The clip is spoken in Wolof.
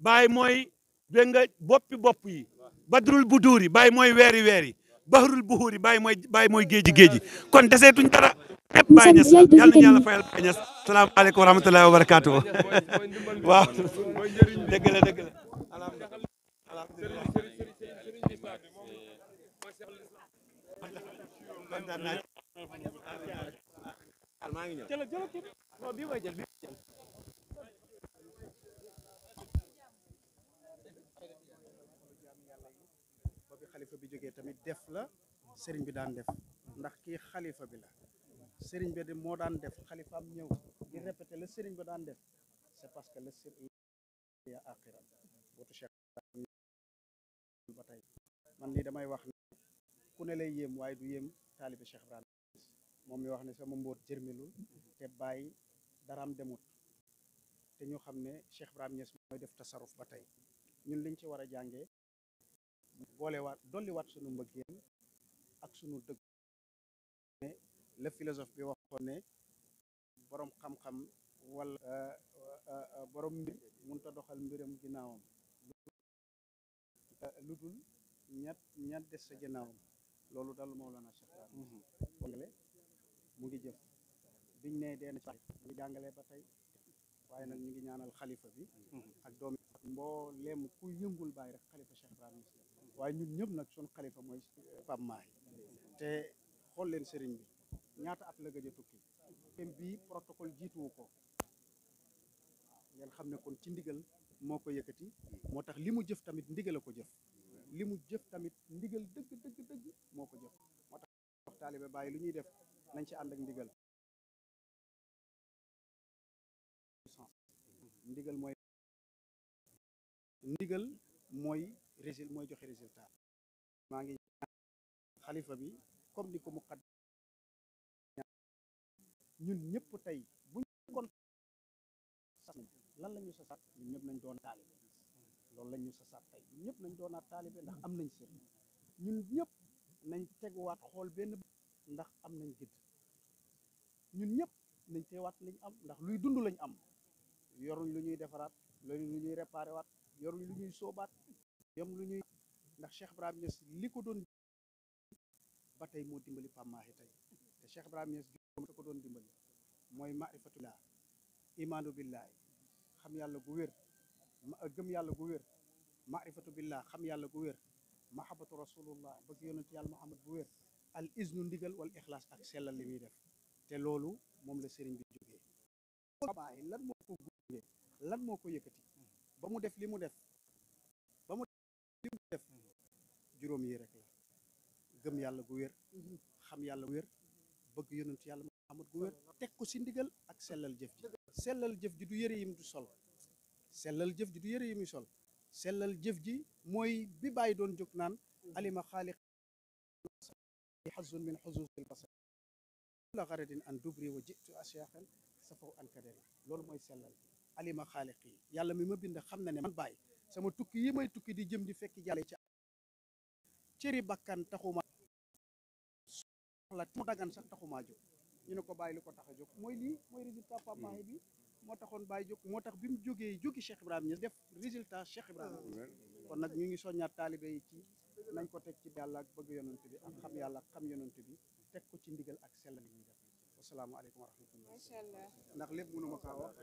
baay mooy dégg nga boppi bopp yi badrul buduuri baay mooy weeri weeri bahrul buhuuri baay mooy géeji géeji kon deseetuñ dara lépp Baay Ñas la yàlla nañu yàlla fayal Baay Ñas salaamaaleykum wa rahmatullahi wa barakaatu waaw dëgg la dëgg la alhamdulilah maa ngi ñëw xalifa bi jógee tamit def la sëriñ bi daan def ndax kii xalifa bi la sëriñ bi de moo daan def xalifaam ñëw di répété la sëriñ bi daan def c'est parce que le sëriñ ya axiram bootu Cheikh ba tey man lii damay wax ne ku ne lay yéem waaye du yéem taalibe Cheikh Ibrahima moom mi wax ne sama mbóot jërmilul te bàyyi daraam demut te ñu xam ne Cheikh Ibrahima Niass mooy def tasaruf ba tey ñun liñ ci war a jàngee boolewaat dolliwaat sunu mbëggeel ak sunu dëgg ne le philosophe bi waxoon ne borom xam-xam wala borom mbir mënut a doxal mbiram ginnaawam lu dul ñett des sa ginnaawam loolu dal Mawlana Cheikh jàngale mu ngi jëf biñ ne deen mu ngi jàngalee ba tey waaye nag ñu ngi ñaanal xalifa bi ak doom mbooleem ku yëngul bàyyi rek xalifa Cheikh Ibrahima waaye ñun ñëpp nag suñ xalifa mooy Pape Mahi te xool leen sëriñ bi ñaata at la gëj a tukki tem bii protocole jiituwu ko ngeen xam ne kon ci ndigal moo ko yëkkati moo tax li mu jëf tamit ndigal a ko jëf li mu jëf tamit ndigal dëgg moo ko jëf moo tax wax taalibe bàyyi lu ñuy def nañ ci ànd ak ndigal ndigal mooy mooy joxe résultat maa ngi xalifa bi comme ni ko mu xad ñun ñëpp tey buñ kon lan la ñu sasaat ñun ñëpp nañ doon taalibe loolu la ñu sasaat tey ñun ñëpp nañ doonaat taalibe ndax am nañ sëriñ ñun ñëpp nañ teguwaat xool benn ndax am nañ gëdd ñun ñëpp nañ teewaat liñ am ndax luy dund lañ am yoruñ lu ñuy defaraat loolu lu ñuy réparé waat yoruñ lu ñuy soobaat yom lu ñuy ndax Cheikh Ibrahima Niass li ko doon ba tey moo dimbali Pape Mahi tey te Cheikh Ibrahima Niass te ko doon dimbali mooy marifatullah imaanu billahi xam yàlla gu wér gëm yàlla gu wér marifatu billah xam yàlla gu wér mahabatu rasulullah bëgg yonent yàlla Muhammad bu wér al iznu ndigal wal ixlaas ak sellal li muy def te loolu moom la sëriñ bi jógee Mahi lan moo ko gunge lan moo ko yëkkati ba mu def li mu def juróom yi rek la gëm yàlla gu wér xam yàlla gu wér bëgg yonent yàlla Muhammad gu wér teg ko ci ndigal ak sellal jëf ji sellal jëf ji du yëre yim du sol sellal jëf ji du yëre yi muy sol sellal jëf ji mooy bi bàyyi doon jóg naan alima xaaliq xazun min xuzusil basar la garadin an dubri wa jitu asyaxan safaw an kadari loolu mooy sellal alima xaaliq yi yàlla mi ma bind xam na ne man bàyyi sama tukki yi may tukki di jëm di fekk jàlle ci cëri bakkan taxuma soxla mu dagan sax taxumaa jóg ñu ne ko bàyyi li ko tax a jóg mooy lii mooy résultat Pape Mahi bi moo taxoon bàyyi jóg moo tax bi mu jógi Cheikh Ibrahima Niass def résultat Cheikh Ibrahima kon nag ñu ngi soññaat taalibe yi ci nañ ko teg ci yàlla ak bëgg yonent bi ak xam yàlla ak xam yonent bi teg ko ci ndigal ak sell li ñuy def asalaamaaleykum wa rahmatullah ndax lépp mënuma kaa wax